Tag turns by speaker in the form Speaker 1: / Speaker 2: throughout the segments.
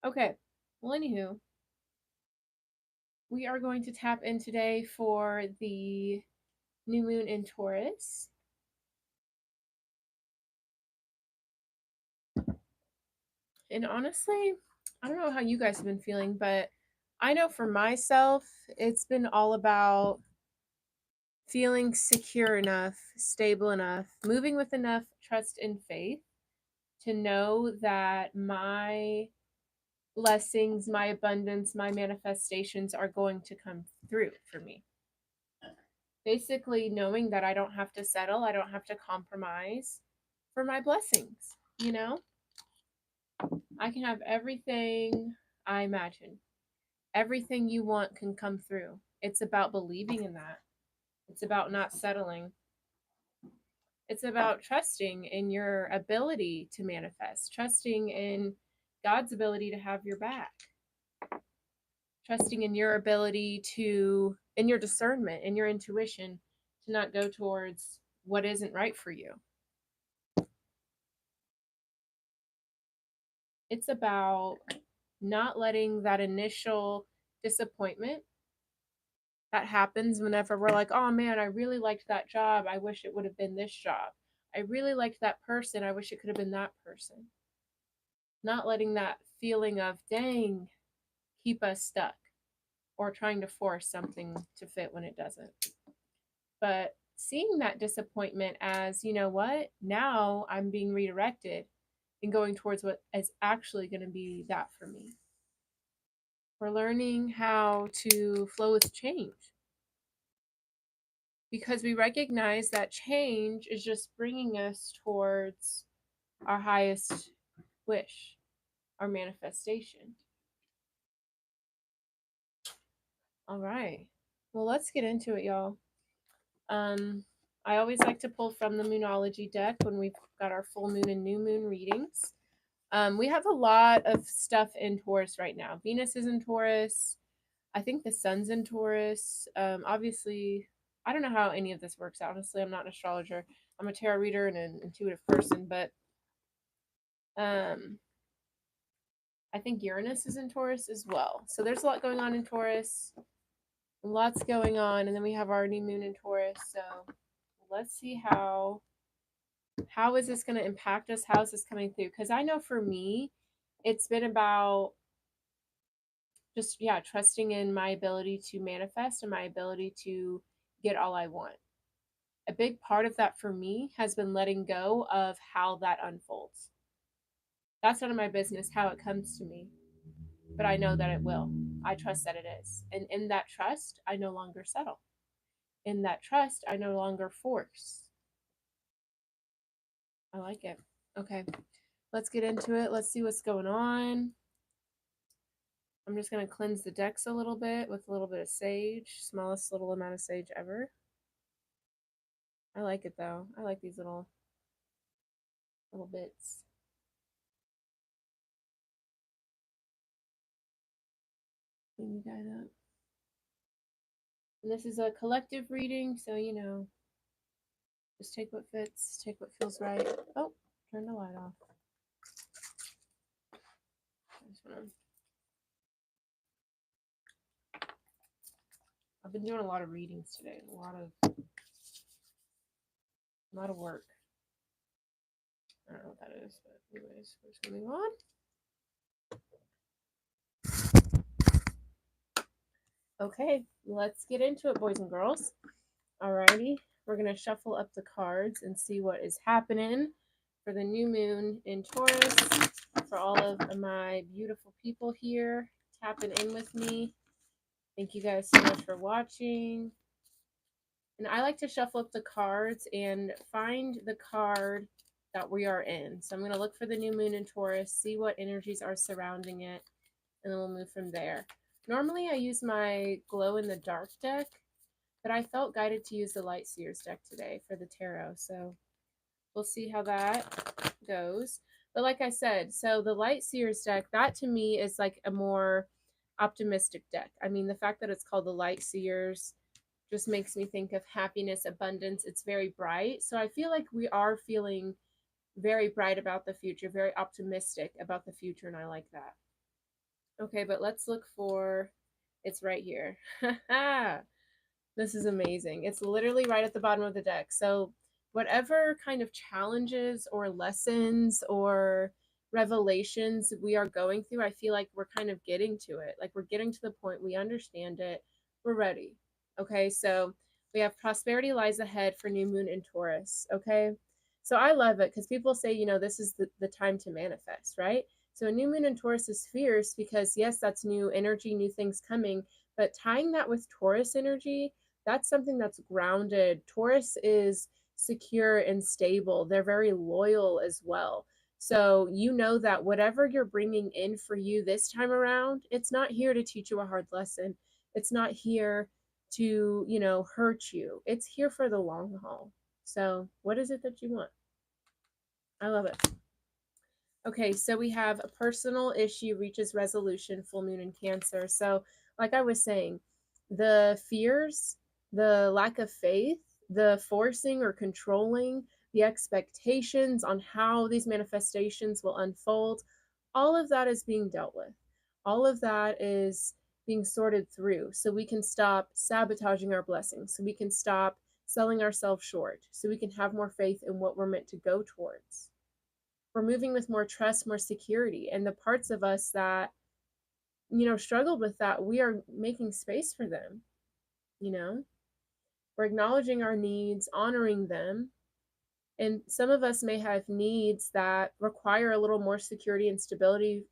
Speaker 1: Okay. Well, anywho, we are going to tap in today for the new moon in Taurus. And honestly, I don't know how you guys have been feeling, but I know for myself, it's been all about feeling secure enough, stable enough, moving with enough trust and faith to know that my blessings, my abundance, my manifestations are going to come through for me. Basically, knowing that I don't have to settle, I don't have to compromise for my blessings, you know? I can have everything I imagine. Everything you want can come through. It's about believing in that. It's about not settling. It's about trusting in your ability to manifest, trusting in God's ability to have your back, trusting in your ability to, in your discernment, in your intuition, to not go towards what isn't right for you. It's about not letting that initial disappointment that happens whenever we're like, oh man, I really liked that job. I wish it would have been this job. I really liked that person. I wish it could have been that person. Not letting that feeling of, dang, keep us stuck or trying to force something to fit when it doesn't. But seeing that disappointment as, you know what, now I'm being redirected and going towards what is actually going to be that for me. We're learning how to flow with change because we recognize that change is just bringing us towards our highest wish, our manifestation. All right. Well, let's get into it, y'all. Um, I always like to pull from the Moonology deck when we've got our full moon and new moon readings. We have a lot of stuff in Taurus right now. Venus is in Taurus. I think the sun's in Taurus. Obviously, I don't know how any of this works out. Honestly, I'm not an astrologer. I'm a tarot reader and an intuitive person, but um, I think Uranus is in Taurus as well. So there's a lot going on in Taurus. Lots going on, and then we have our new moon in Taurus. So let's see how is this going to impact us? How is this coming through? Because I know for me, it's been about just trusting in my ability to manifest and my ability to get all I want. A big part of that for me has been letting go of how that unfolds. That's none of my business how it comes to me, but I know that it will. I trust that it is. And in that trust, I no longer settle. In that trust, I no longer force. I like it. Okay, let's get into it. Let's see what's going on. I'm just going to cleanse the decks a little bit with a little bit of sage. Smallest little amount of sage ever. I like it though. I like these little bits. Clean you guys up. And this is a collective reading, so just take what fits, take what feels right. Oh, turn the light off. I've been doing a lot of readings today, a lot of work. I don't know what that is, but anyways, we're just gonna move on. Okay, let's get into it, boys and girls. Alrighty, we're gonna shuffle up the cards and see what is happening for the new moon in Taurus. For all of my beautiful people here tapping in with me, thank you guys so much for watching. And I like to shuffle up the cards and find the card that we are in. So I'm going to look for the new moon in Taurus, see what energies are surrounding it, and then we'll move from there. Normally I use my glow in the dark deck, but I felt guided to use the Light Seers deck today for the tarot. So we'll see how that goes. But like I said, so the Light Seers deck, that to me is like a more optimistic deck. I mean, the fact that it's called the Light Seers just makes me think of happiness, abundance. It's very bright. So I feel like we are feeling very bright about the future, very optimistic about the future, and I like that. Okay, but let's look for, it's right here. This is amazing. It's literally right at the bottom of the deck. So, whatever kind of challenges or lessons or revelations we are going through, I feel like we're kind of getting to it. Like we're getting to the point we understand it. We're ready. Okay, so we have prosperity lies ahead for new moon in Taurus. Okay, so I love it because people say, this is the time to manifest, right? So, a new moon in Taurus is fierce because, yes, that's new energy, new things coming, but tying that with Taurus energy, that's something that's grounded. Taurus is secure and stable. They're very loyal as well. So you know that whatever you're bringing in for you this time around, it's not here to teach you a hard lesson. It's not here to, hurt you. It's here for the long haul. So, what is it that you want? I love it. Okay, so we have a personal issue reaches resolution, full moon in Cancer. So, like I was saying, the fears, the lack of faith, the forcing or controlling, the expectations on how these manifestations will unfold, all of that is being dealt with. All of that is being sorted through so we can stop sabotaging our blessings, so we can stop selling ourselves short, so we can have more faith in what we're meant to go towards. We're moving with more trust, more security. And the parts of us that, struggled with that, we are making space for them, you know? We're acknowledging our needs, honoring them. And some of us may have needs that require a little more security and stability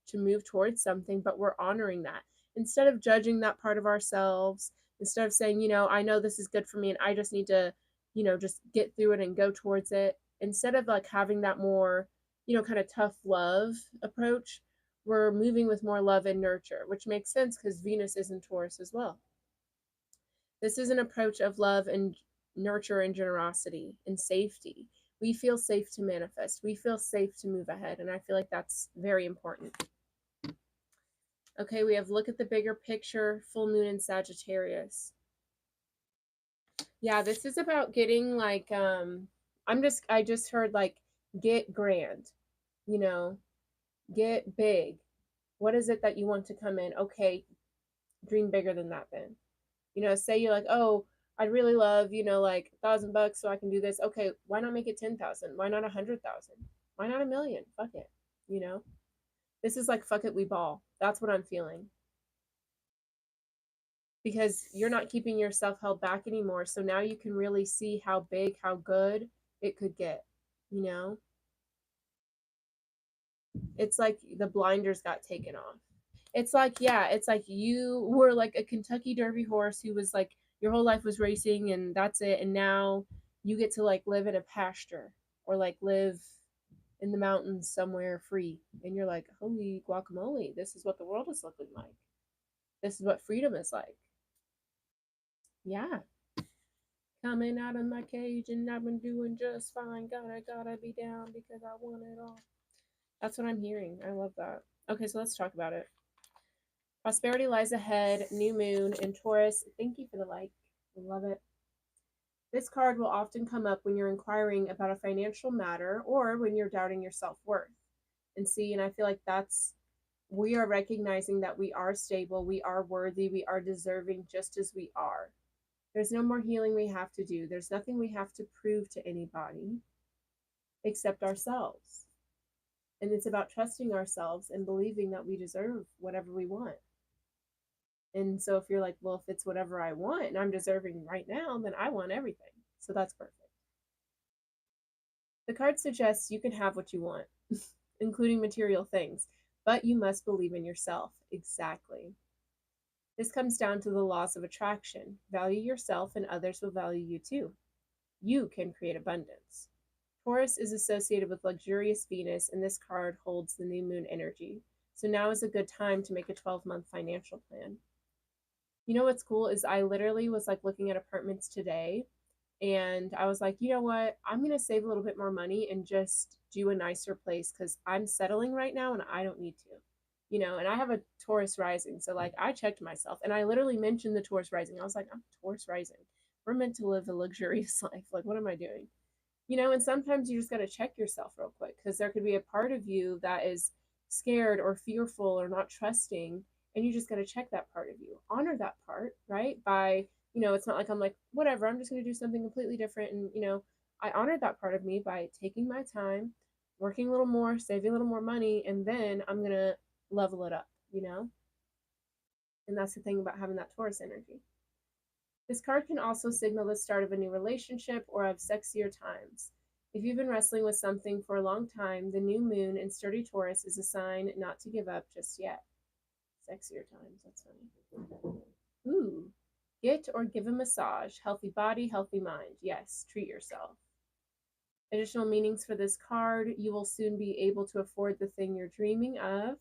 Speaker 1: to move towards something, but we're honoring that. Instead of judging that part of ourselves, instead of saying, I know this is good for me and I just need to, just get through it and go towards it, instead of like having that more, kind of tough love approach, we're moving with more love and nurture, which makes sense because Venus is in Taurus as well. This is an approach of love and nurture and generosity and safety. We feel safe to manifest. We feel safe to move ahead. And I feel like that's very important. Okay, we have look at the bigger picture, full moon in Sagittarius. Yeah, this is about getting like I just heard like get grand, you know, get big. What is it that you want to come in? Okay, dream bigger than that then. Say you're like, oh, I'd really love, like $1,000 so I can do this. Okay, why not make it 10,000? Why not 100,000? Why not 1,000,000? Fuck it. You know, this is like fuck it, we ball. That's what I'm feeling because you're not keeping yourself held back anymore. So now you can really see how big, how good it could get. You know, it's like the blinders got taken off. It's like, yeah, it's like you were like a Kentucky Derby horse who was like your whole life was racing and that's it. And now you get to like live in a pasture or like live in the mountains somewhere free. And you're like, holy guacamole, this is what the world is looking like. This is what freedom is like. Yeah. Coming out of my cage and I've been doing just fine. Gotta be down because I want it all. That's what I'm hearing. I love that. Okay, so let's talk about it. Prosperity lies ahead, new moon in Taurus. Thank you for the like. I love it. This card will often come up when you're inquiring about a financial matter or when you're doubting your self worth. And I feel like we are recognizing that we are stable, we are worthy, we are deserving just as we are. There's no more healing we have to do. There's nothing we have to prove to anybody except ourselves. And it's about trusting ourselves and believing that we deserve whatever we want. And so if you're like, well, if it's whatever I want and I'm deserving right now, then I want everything. So that's perfect. The card suggests you can have what you want, including material things, but you must believe in yourself. Exactly. This comes down to the laws of attraction. Value yourself, and others will value you too. You can create abundance. Taurus is associated with luxurious Venus, and this card holds the new moon energy. So now is a good time to make a 12-month financial plan. You know what's cool is I literally was like looking at apartments today and I was like, you know what? I'm going to save a little bit more money and just do a nicer place because I'm settling right now and I don't need to. And I have a Taurus rising. So, like, I checked myself and I literally mentioned the Taurus rising. I was like, I'm Taurus rising. We're meant to live a luxurious life. Like, what am I doing? And sometimes you just got to check yourself real quick because there could be a part of you that is scared or fearful or not trusting, and you just got to check that part of you. Honor that part, right? By, it's not like I'm like, whatever, I'm just going to do something completely different. And, I honored that part of me by taking my time, working a little more, saving a little more money, and then I'm going to level it up. And that's the thing about having that Taurus energy. This card can also signal the start of a new relationship or of sexier times. If you've been wrestling with something for a long time, the new moon in sturdy Taurus is a sign not to give up just yet. Sexier times, that's funny. Ooh, get or give a massage. Healthy body, healthy mind. Yes, treat yourself. Additional meanings for this card: you will soon be able to afford the thing you're dreaming of.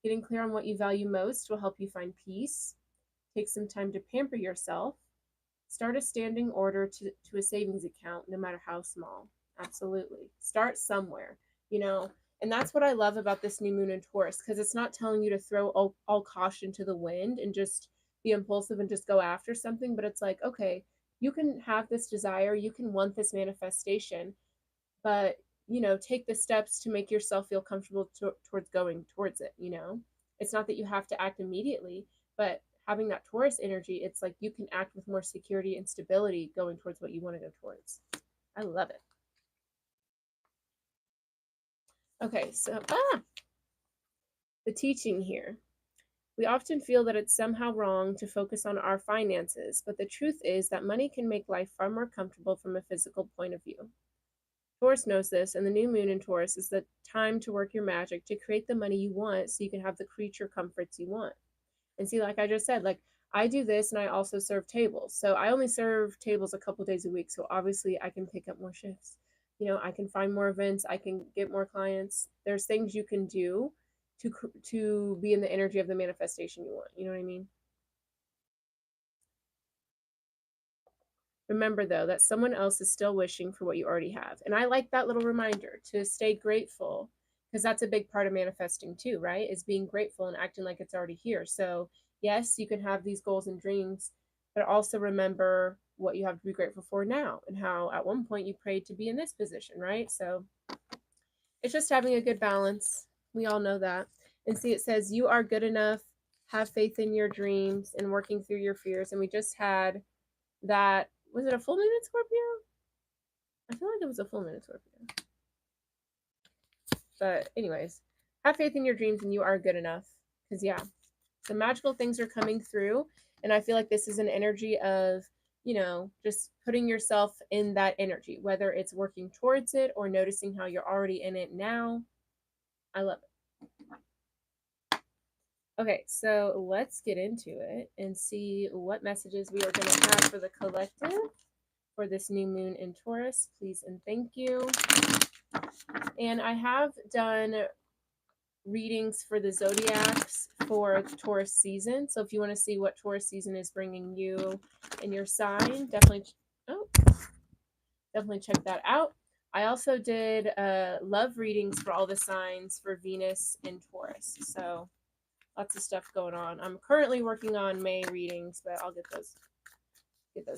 Speaker 1: Getting clear on what you value most will help you find peace. Take some time to pamper yourself. Start a standing order to a savings account, no matter how small. Absolutely. Start somewhere, and that's what I love about this new moon in Taurus, because it's not telling you to throw all caution to the wind and just be impulsive and just go after something, but it's like, okay, you can have this desire, you can want this manifestation, but take the steps to make yourself feel comfortable towards going towards it. It's not that you have to act immediately, but having that Taurus energy, it's like you can act with more security and stability going towards what you want to go towards. I love it. Okay, so the teaching here. We often feel that it's somehow wrong to focus on our finances, but the truth is that money can make life far more comfortable from a physical point of view. Taurus knows this, and the new moon in Taurus is the time to work your magic to create the money you want so you can have the creature comforts you want. And see, like I just said, like I do this and I also serve tables. So I only serve tables a couple days a week. So obviously I can pick up more shifts. I can find more events. I can get more clients. There's things you can do to be in the energy of the manifestation you want. You know what I mean? Remember, though, that someone else is still wishing for what you already have. And I like that little reminder to stay grateful, because that's a big part of manifesting too, right? Is being grateful and acting like it's already here. So, yes, you can have these goals and dreams, but also remember what you have to be grateful for now and how at one point you prayed to be in this position, right? So, it's just having a good balance. We all know that. And see, it says, you are good enough, have faith in your dreams, and working through your fears. And we just had that. Was it a full moon in Scorpio? I feel like it was a full moon in Scorpio. But anyways, have faith in your dreams and you are good enough. Because yeah, the magical things are coming through. And I feel like this is an energy of, just putting yourself in that energy, whether it's working towards it or noticing how you're already in it now. I love it. Okay, so let's get into it and see what messages we are going to have for the collective for this new moon in Taurus. Please and thank you. And I have done readings for the zodiacs for Taurus season. So if you want to see what Taurus season is bringing you and your sign, definitely check that out. I also did love readings for all the signs for Venus and Taurus. So lots of stuff going on. I'm currently working on May readings, but I'll get those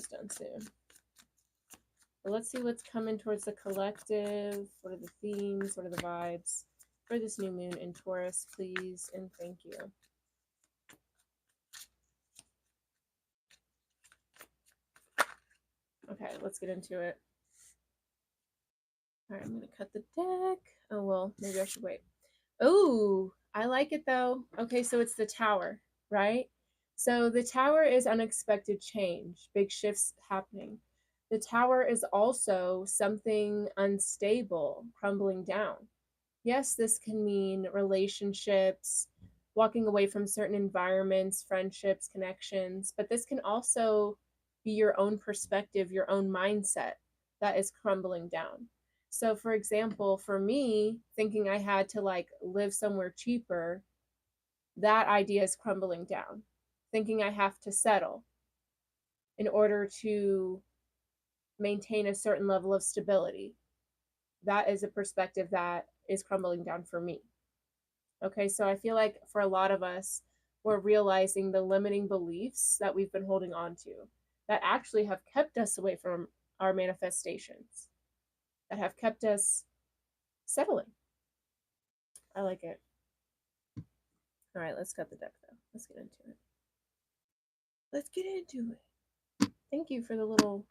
Speaker 1: done soon. But let's see what's coming towards the collective. What are the themes? What are the vibes for this new moon in Taurus, please and thank you. Okay, let's get into it. All right, I'm going to cut the deck. Oh, well, maybe I should wait. Oh, I like it though. Okay, so it's the Tower, right? So the Tower is unexpected change, big shifts happening. The Tower is also something unstable, crumbling down. Yes, this can mean relationships, walking away from certain environments, friendships, connections, but this can also be your own perspective, your own mindset that is crumbling down. So, for example, for me, thinking I had to live somewhere cheaper, that idea is crumbling down. Thinking I have to settle in order to maintain a certain level of stability, that is a perspective that is crumbling down for me. Okay, so I feel like for a lot of us, we're realizing the limiting beliefs that we've been holding on to that actually have kept us away from our manifestations, that have kept us settling. I like it. All right, let's cut the deck though. Let's get into it. Let's get into it. Thank you for the little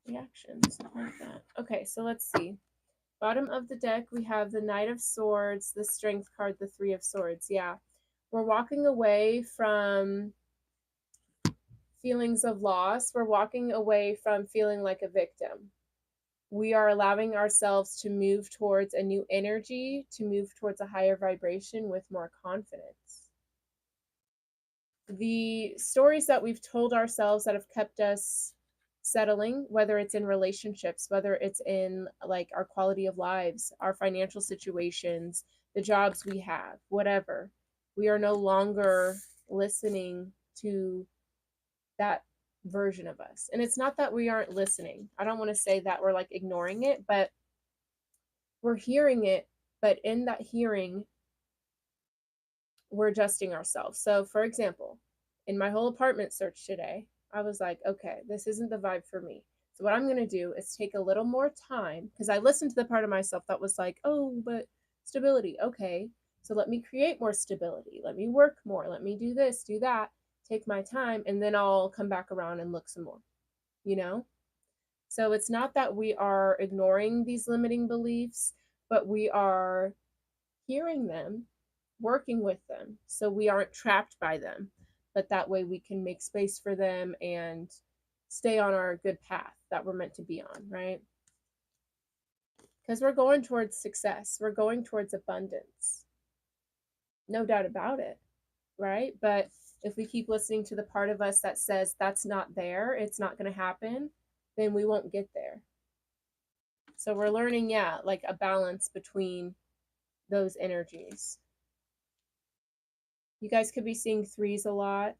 Speaker 1: reactions like that. Okay, so let's see. Bottom of the deck, we have the Knight of Swords, the Strength card, the Three of Swords. Yeah, we're walking away from feelings of loss. We're walking away from feeling like a victim. We are allowing ourselves to move towards a new energy, to move towards a higher vibration with more confidence. The stories that we've told ourselves that have kept us settling, whether it's in relationships, whether it's in like our quality of lives, our financial situations, the jobs we have, whatever, we are no longer listening to that version of us. And it's not that we aren't listening. I don't want to say that we're like ignoring it, but we're hearing it. But in that hearing, we're adjusting ourselves. So, for example, in my whole apartment search today, I was like, okay, this isn't the vibe for me. So, what I'm going to do is take a little more time because I listened to the part of myself that was like, oh, but stability. Okay. So, let me create more stability. Let me work more. Let me do this, do that, take my time, and then I'll come back around and look some more, you know? So, it's not that we are ignoring these limiting beliefs, but we are hearing them, working with them so we aren't trapped by them, but that way we can make space for them and stay on our good path that we're meant to be on, right? Because we're going towards success, we're going towards abundance, no doubt about it, right? But if we keep listening to the part of us that says that's not there, it's not going to happen, then we won't get there. So we're learning, yeah, like a balance between those energies. You guys could be seeing threes a lot.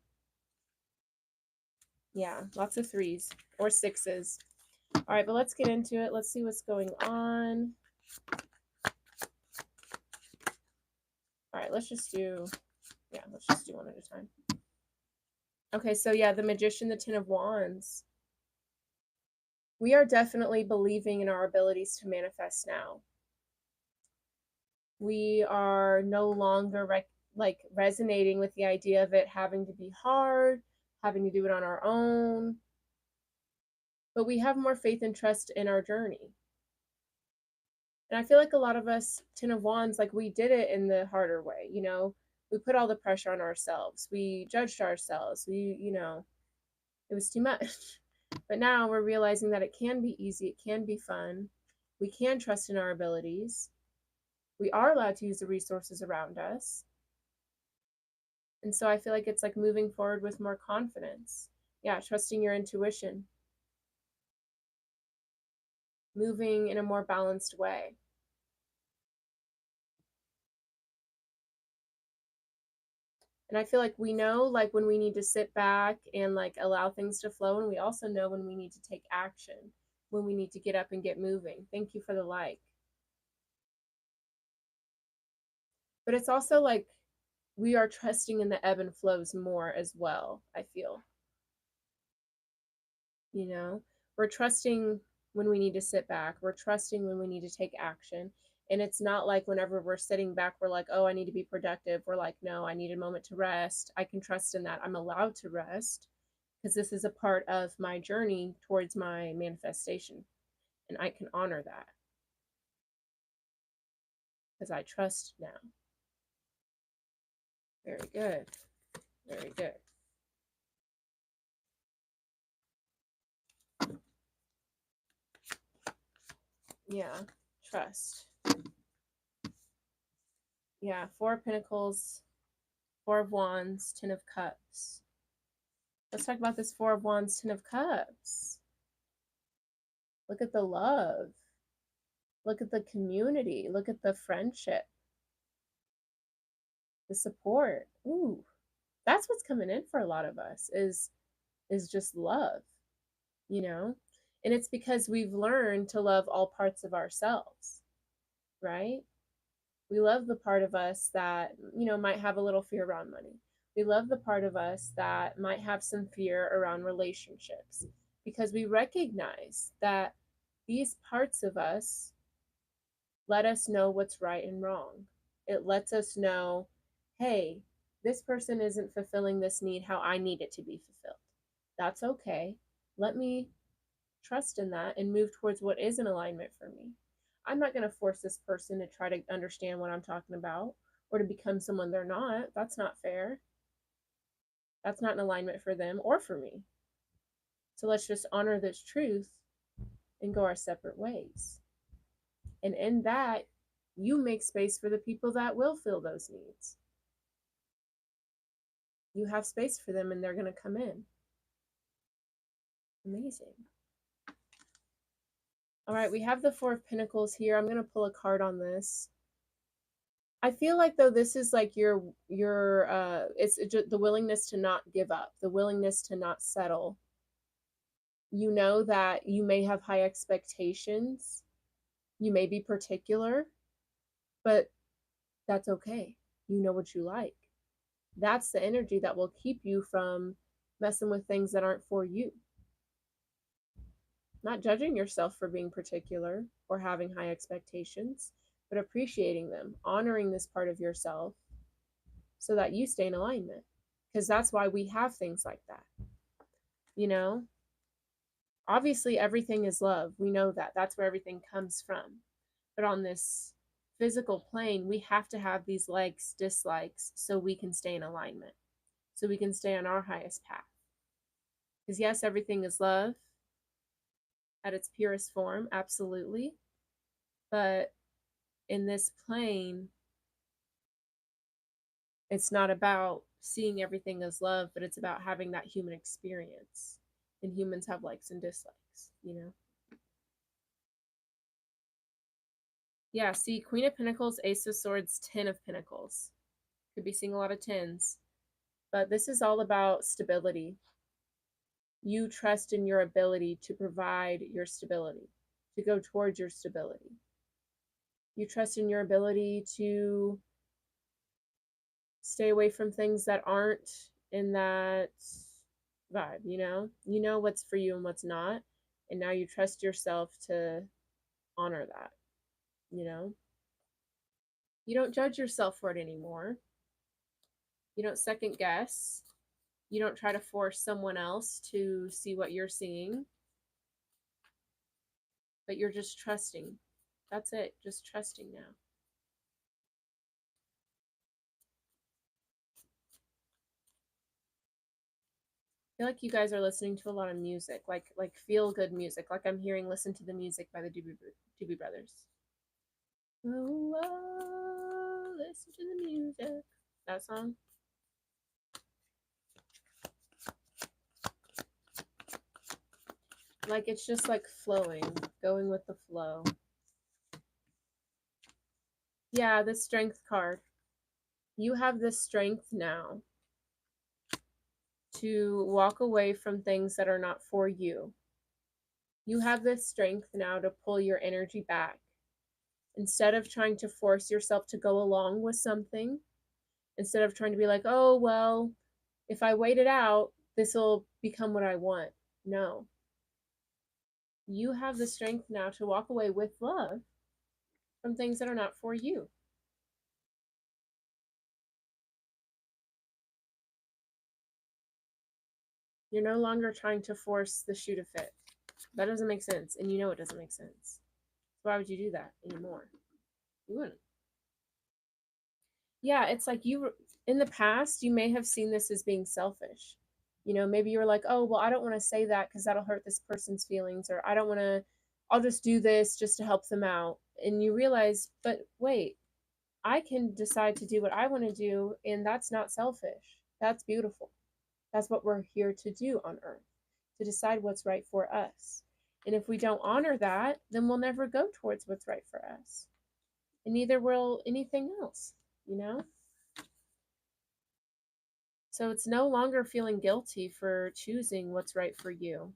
Speaker 1: Yeah, lots of threes or sixes. All right, but let's get into it. Let's see what's going on. All right, let's just do one at a time. Okay, so yeah, the Magician, the Ten of Wands. We are definitely believing in our abilities to manifest now. We are no longer resonating with the idea of it having to be hard, having to do it on our own. But we have more faith and trust in our journey. And I feel like a lot of us, Ten of Wands, like we did it in the harder way, you know? We put all the pressure on ourselves. We judged ourselves. It was too much. But now we're realizing that it can be easy. It can be fun. We can trust in our abilities. We are allowed to use the resources around us. And so I feel like it's like moving forward with more confidence. Yeah, trusting your intuition. Moving in a more balanced way. And I feel like we know like when we need to sit back and like allow things to flow, and we also know when we need to take action, when we need to get up and get moving. Thank you for the like. But it's also like we are trusting in the ebb and flows more as well, I feel. You know, we're trusting when we need to sit back, we're trusting when we need to take action. And it's not like whenever we're sitting back, we're like, oh, I need to be productive. We're like, no, I need a moment to rest. I can trust in that. I'm allowed to rest because this is a part of my journey towards my manifestation. And I can honor that because I trust now. Very good. Very good. Yeah, trust. Yeah, Four of Pentacles, Four of Wands, Ten of Cups. Let's talk about this Four of Wands, Ten of Cups. Look at the love. Look at the community. Look at the friendship. The support. Ooh, that's what's coming in for a lot of us is just love, you know? And it's because we've learned to love all parts of ourselves, right? We love the part of us that, you know, might have a little fear around money. We love the part of us that might have some fear around relationships because we recognize that these parts of us let us know what's right and wrong. It lets us know, hey, this person isn't fulfilling this need how I need it to be fulfilled. That's okay. Let me trust in that and move towards what is in alignment for me. I'm not going to force this person to try to understand what I'm talking about or to become someone they're not. That's not fair. That's not in alignment for them or for me. So let's just honor this truth and go our separate ways. And in that, you make space for the people that will fill those needs. You have space for them and they're going to come in. Amazing. All right, we have the Four of Pentacles here. I'm going to pull a card on this. I feel like though this is like your it's the willingness to not give up, the willingness to not settle. You know that you may have high expectations. You may be particular, but that's okay. You know what you like. That's the energy that will keep you from messing with things that aren't for you. Not judging yourself for being particular or having high expectations, but appreciating them, honoring this part of yourself so that you stay in alignment. Because that's why we have things like that. You know, obviously everything is love. We know that. That's where everything comes from. But on this physical plane, we have to have these likes, dislikes, so we can stay in alignment, so we can stay on our highest path. Because yes, everything is love at its purest form, absolutely. But in this plane, it's not about seeing everything as love, but it's about having that human experience. And humans have likes and dislikes, you know? Yeah, see, Queen of Pentacles, Ace of Swords, 10 of Pentacles. Could be seeing a lot of tens. But this is all about stability. You trust in your ability to provide your stability, to go towards your stability. You trust in your ability to stay away from things that aren't in that vibe, you know? You know what's for you and what's not. And now you trust yourself to honor that, you know? You don't judge yourself for it anymore. You don't second guess. You don't try to force someone else to see what you're seeing, but you're just trusting. That's it, just trusting now. I feel like you guys are listening to a lot of music, like feel good music, like I'm hearing "Listen to the Music" by the Doobie Brothers. Oh, oh, listen to the music. That song. Like it's just like flowing, going with the flow. Yeah, the Strength card. You have the strength now to walk away from things that are not for you. You have the strength now to pull your energy back. Instead of trying to force yourself to go along with something, instead of trying to be like, oh, well, if I wait it out, this will become what I want. No. You have the strength now to walk away with love from things that are not for you. You're no longer trying to force the shoe to fit. That doesn't make sense. And you know it doesn't make sense. Why would you do that anymore? You wouldn't. Yeah, it's like you in the past, you may have seen this as being selfish. You know, maybe you were like, oh, well, I don't want to say that because that'll hurt this person's feelings, or I don't want to, I'll just do this just to help them out. And you realize, but wait, I can decide to do what I want to do, and that's not selfish. That's beautiful. That's what we're here to do on earth, to decide what's right for us. And if we don't honor that, then we'll never go towards what's right for us. And neither will anything else, you know? So it's no longer feeling guilty for choosing what's right for you,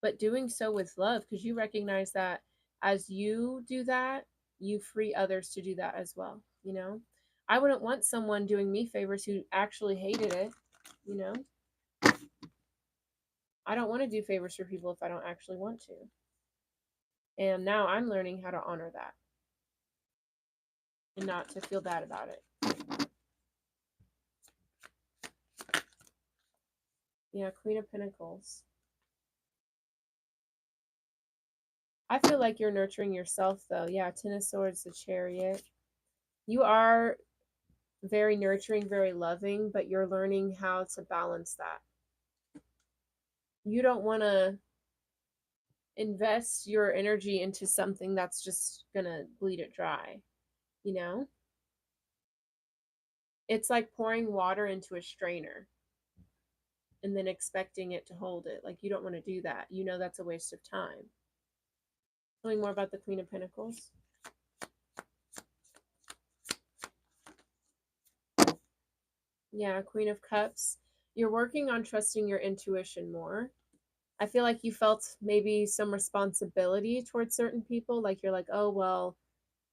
Speaker 1: but doing so with love, because you recognize that as you do that, you free others to do that as well, you know? I wouldn't want someone doing me favors who actually hated it, you know? I don't want to do favors for people if I don't actually want to. And now I'm learning how to honor that. and not to feel bad about it. Yeah, Queen of Pentacles. I feel like you're nurturing yourself, though. Yeah, Ten of Swords, the Chariot. You are very nurturing, very loving, but you're learning how to balance that. You don't want to invest your energy into something that's just going to bleed it dry, you know? It's like pouring water into a strainer and then expecting it to hold it. Like, you don't want to do that. You know that's a waste of time. Tell me more about the Queen of Pentacles. Yeah, Queen of Cups. You're working on trusting your intuition more. I feel like you felt maybe some responsibility towards certain people. Like, you're like, oh, well,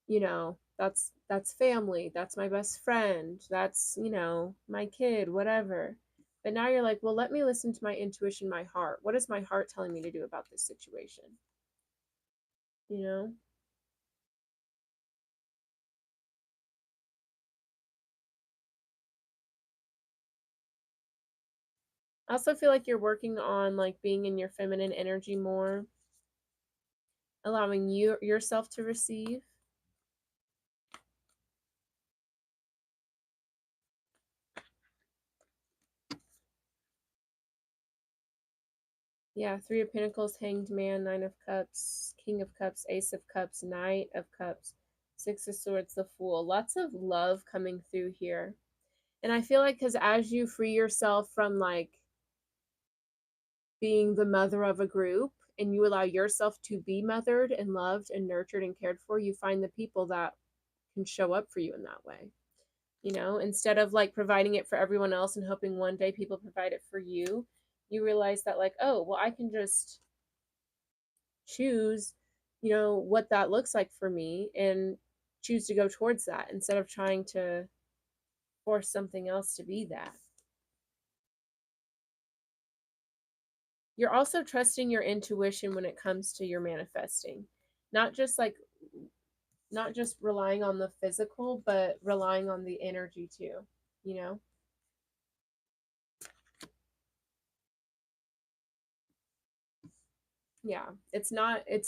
Speaker 1: you know, that's family. That's my best friend. That's, you know, my kid, whatever. But now you're like, well, let me listen to my intuition, my heart. What is my heart telling me to do about this situation? You know? I also feel like you're working on like being in your feminine energy more, allowing you yourself to receive. Yeah, Three of Pentacles, Hanged Man, Nine of Cups, King of Cups, Ace of Cups, Knight of Cups, Six of Swords, the Fool. Lots of love coming through here. And I feel like because as you free yourself from like being the mother of a group and you allow yourself to be mothered and loved and nurtured and cared for, you find the people that can show up for you in that way. You know, instead of like providing it for everyone else and hoping one day people provide it for you, you realize that like, oh, well, I can just choose, you know, what that looks like for me and choose to go towards that instead of trying to force something else to be that. You're also trusting your intuition when it comes to your manifesting. Not just like not just relying on the physical, but relying on the energy too, you know? Yeah. It's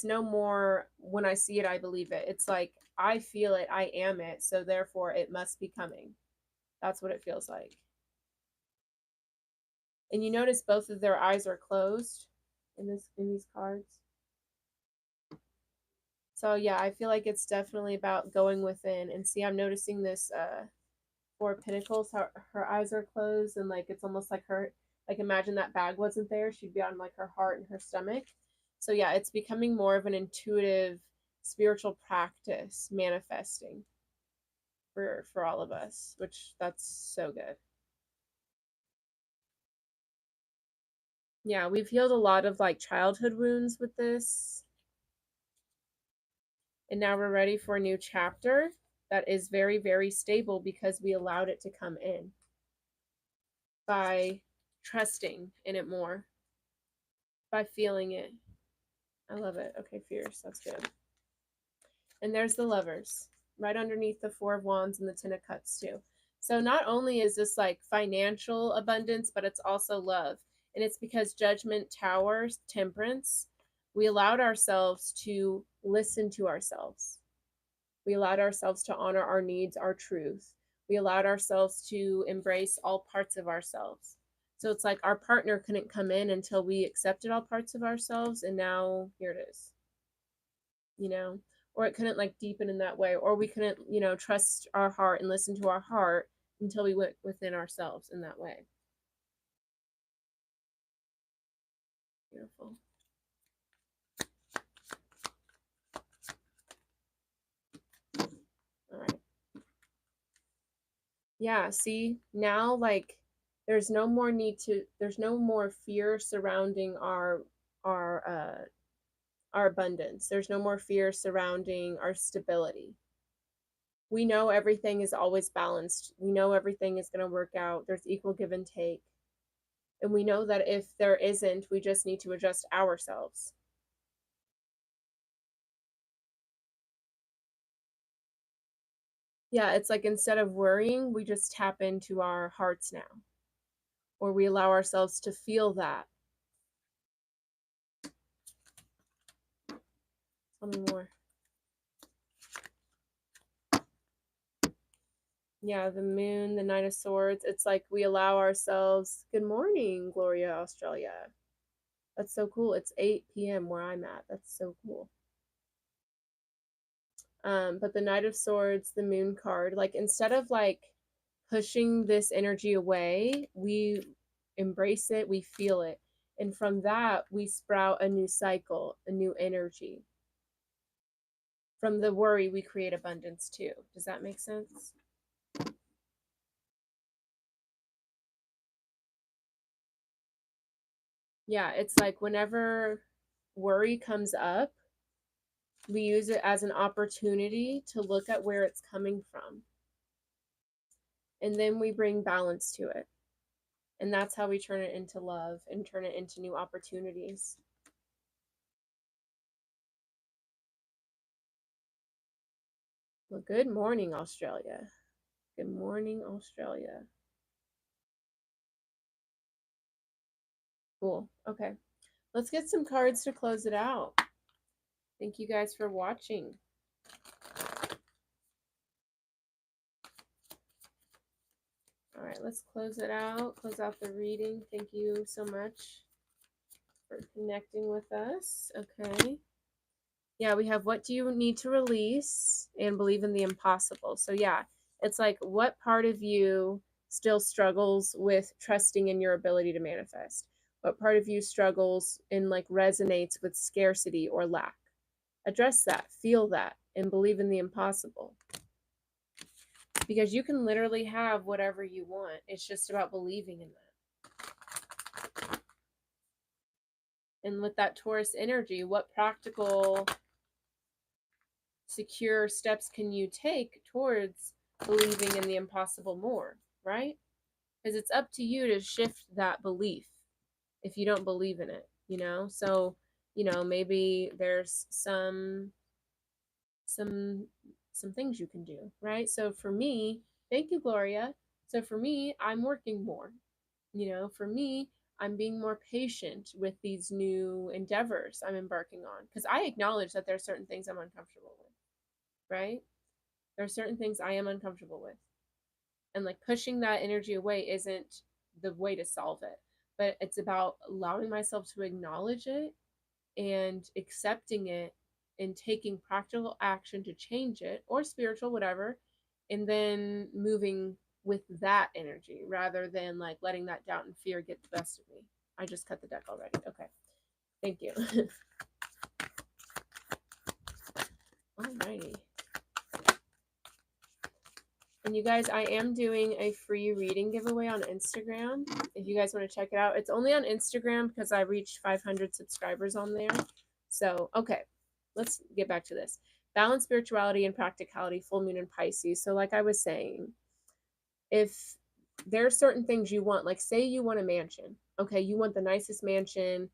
Speaker 1: no more when I see it I believe it. It's like I feel it, I am it, so therefore it must be coming. That's what it feels like. And you notice both of their eyes are closed in these cards. So yeah, I feel like it's definitely about going within. And see, I'm noticing this Four of Pentacles, how her eyes are closed and like it's almost like her, like imagine that bag wasn't there, she'd be on like her heart and her stomach. So yeah, it's becoming more of an intuitive spiritual practice manifesting for all of us, which that's so good. Yeah, we've healed a lot of like childhood wounds with this. And now we're ready for a new chapter that is very, very stable because we allowed it to come in by trusting in it more, by feeling it. I love it. Okay, fierce. That's good. And there's the Lovers right underneath the Four of Wands and the Ten of Cups, too. So not only is this like financial abundance, but it's also love. And it's because Judgment, Tower, Temperance, we allowed ourselves to listen to ourselves. We allowed ourselves to honor our needs, our truth. We allowed ourselves to embrace all parts of ourselves. So it's like our partner couldn't come in until we accepted all parts of ourselves, and now here it is, you know? Or it couldn't like deepen in that way, or we couldn't, you know, trust our heart and listen to our heart until we went within ourselves in that way. Beautiful. All right. Yeah, see, now like there's no more fear surrounding our our abundance. There's no more fear surrounding our stability. We know everything is always balanced. We know everything is going to work out. There's equal give and take. And we know that if there isn't, we just need to adjust ourselves. Yeah, it's like instead of worrying, we just tap into our hearts now, or we allow ourselves to feel that. Tell me more. Yeah, the moon, the Knight of Swords. It's like we allow ourselves. Good morning, Gloria, Australia. That's so cool. It's 8 p.m. where I'm at. That's so cool. But the Knight of Swords, the moon card, like instead of like pushing this energy away, we embrace it, we feel it. And from that, we sprout a new cycle, a new energy. From the worry, we create abundance too. Does that make sense? Yeah, it's like whenever worry comes up, we use it as an opportunity to look at where it's coming from. And then we bring balance to it. And that's how we turn it into love and turn it into new opportunities. Well, good morning, Australia. Good morning, Australia. Cool. Okay. Let's get some cards to close it out. Thank you guys for watching. All right, let's close it out. Close out the reading. Thank you so much for connecting with us. Okay. Yeah, we have what do you need to release and believe in the impossible. So, yeah, it's like what part of you still struggles with trusting in your ability to manifest? What part of you struggles and like resonates with scarcity or lack? Address that, feel that, and believe in the impossible. Because you can literally have whatever you want. It's just about believing in that. And with that Taurus energy, what practical, secure steps can you take towards believing in the impossible more, right? Because it's up to you to shift that belief if you don't believe in it, you know? So, you know, maybe there's some some things you can do, right? So for me, thank you, Gloria. So for me, I'm working more. You know, for me, I'm being more patient with these new endeavors I'm embarking on because I acknowledge that there are certain things I'm uncomfortable with, right? There are certain things I am uncomfortable with. And like pushing that energy away isn't the way to solve it, but it's about allowing myself to acknowledge it and accepting it and taking practical action to change it or spiritual, whatever, and then moving with that energy rather than like letting that doubt and fear get the best of me. I just cut the deck already. Okay. Thank you. Alrighty. And you guys, I am doing a free reading giveaway on Instagram. If you guys want to check it out, it's only on Instagram because I reached 500 subscribers on there. So, okay, let's get back to this. Balance spirituality and practicality, full moon in Pisces. So, like I was saying, if there are certain things you want, like say you want a mansion, okay, you want the nicest mansion,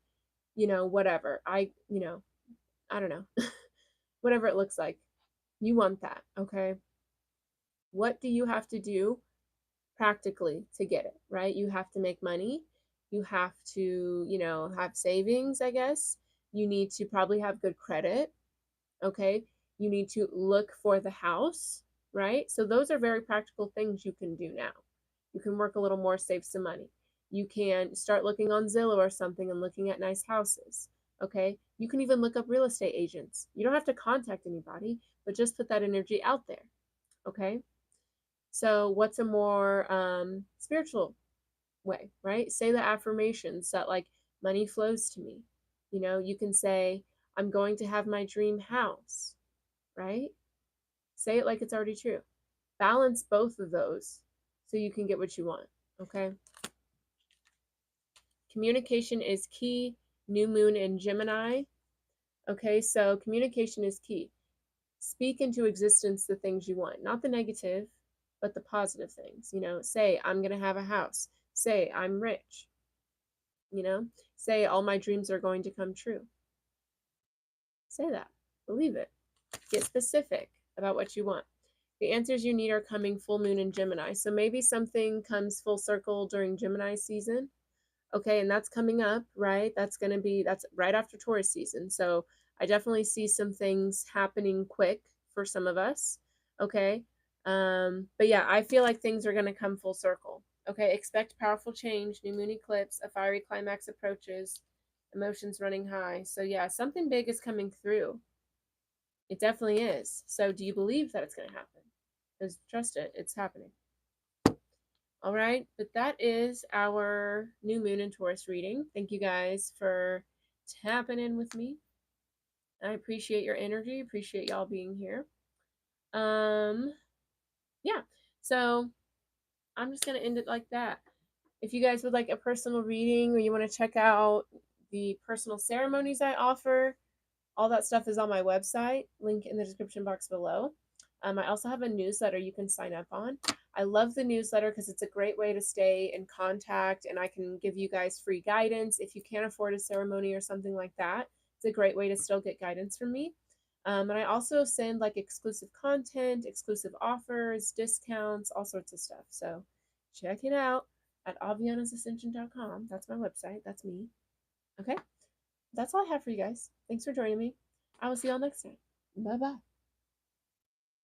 Speaker 1: you know, whatever. I don't know, whatever it looks like, you want that, okay? What do you have to do practically to get it, right? You have to make money. You have to, you know, have savings, I guess. You need to probably have good credit, okay? You need to look for the house, right? So those are very practical things you can do now. You can work a little more, save some money. You can start looking on Zillow or something and looking at nice houses, okay? You can even look up real estate agents. You don't have to contact anybody, but just put that energy out there, okay? So, what's a more spiritual way, right? Say the affirmations that like money flows to me. You know, you can say, I'm going to have my dream house, right? Say it like it's already true. Balance both of those so you can get what you want, okay? Communication is key. New moon in Gemini. Okay, so communication is key. Speak into existence the things you want, not the negative, but the positive things. You know, say, I'm going to have a house. Say, I'm rich. You know, say, all my dreams are going to come true. Say that. Believe it. Get specific about what you want. The answers you need are coming full moon in Gemini. So maybe something comes full circle during Gemini season. Okay, and that's coming up, right? That's right after Taurus season. So I definitely see some things happening quick for some of us. Okay. But yeah, I feel like things are gonna come full circle. Okay, expect powerful change, new moon eclipse, a fiery climax approaches, emotions running high. So yeah, something big is coming through. It definitely is. So do you believe that it's gonna happen? Because trust it, it's happening. All right, but that is our new moon in Taurus reading. Thank you guys for tapping in with me. I appreciate your energy, appreciate y'all being here. Yeah, so I'm just gonna end it like that. If you guys would like a personal reading or you want to check out the personal ceremonies I offer, all that stuff is on my website, link in the description box below. I also have a newsletter you can sign up on. I love the newsletter because it's a great way to stay in contact and I can give you guys free guidance. If you can't afford a ceremony or something like that, it's a great way to still get guidance from me. And I also send like exclusive content, exclusive offers, discounts, all sorts of stuff. So check it out at avianasascension.com. That's my website. That's me. Okay. That's all I have for you guys. Thanks for joining me. I will see y'all next time. Bye bye.